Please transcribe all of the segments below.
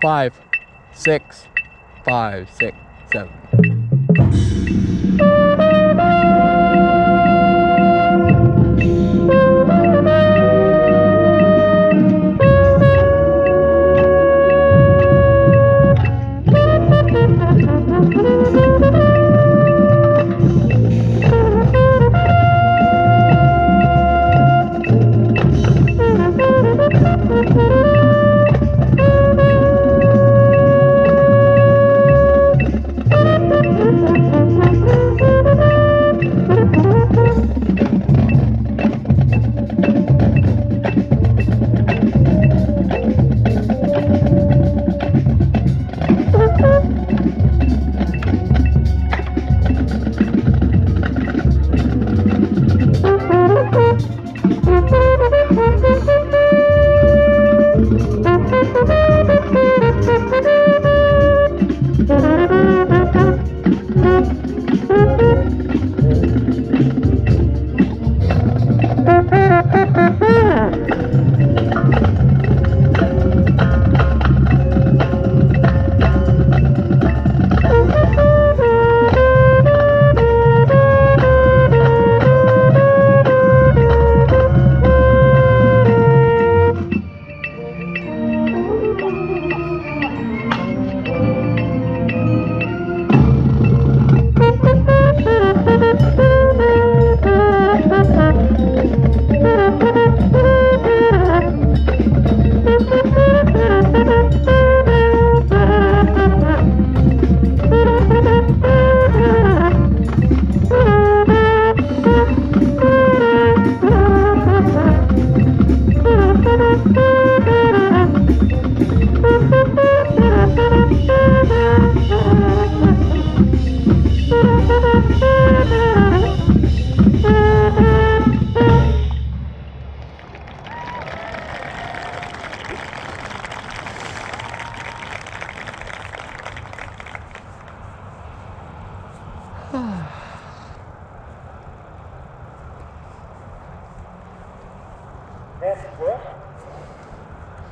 5, 6, 5, 6, 7.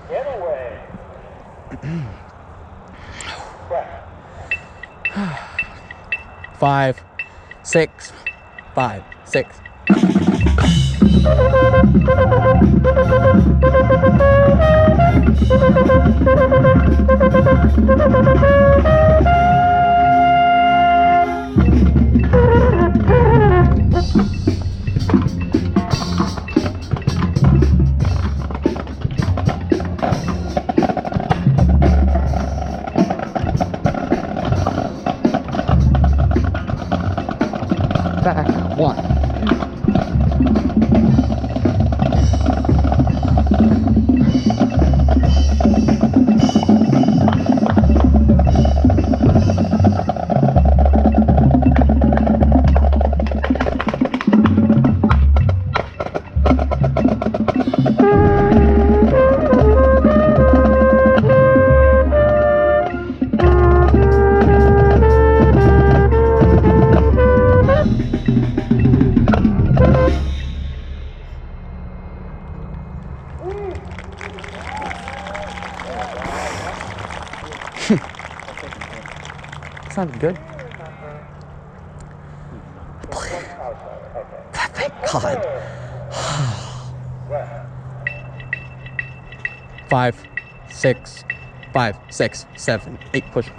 Get away. 5, 6, 5, 6. Back 1. Sounded good. Thank God. 5, 6, 5, 6, 7, 8. Push.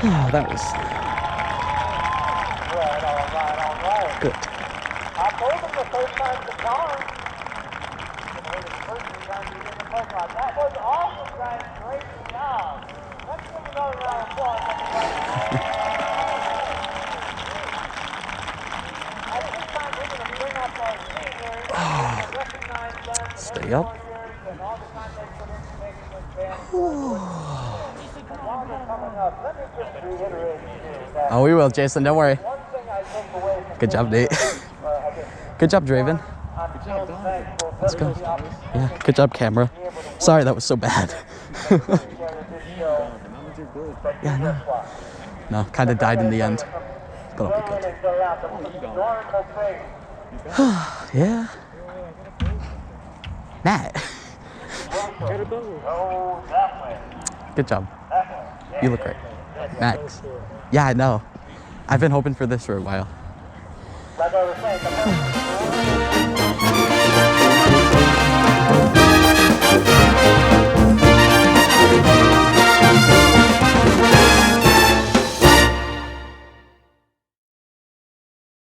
Oh, that was good. I told him the first time to come. That was awesome, guys. Great job. Let's give another round of applause. At this time, we're going to bring up our seniors and recognize them. Stay up. And all the time they put into making this band. While they're coming up, let me just reiterate here that Oh, we will, Jason. Don't worry. one thing I take away from Good job, Nate. Good job, Draven. Let's go. Yeah, good job, camera. Sorry, that was so bad. Yeah, no, kind of died in the end, but I'll be good. Yeah. Matt. Good job. You look great. Max. Yeah, I know. I've been hoping for this for a while. Like I was saying,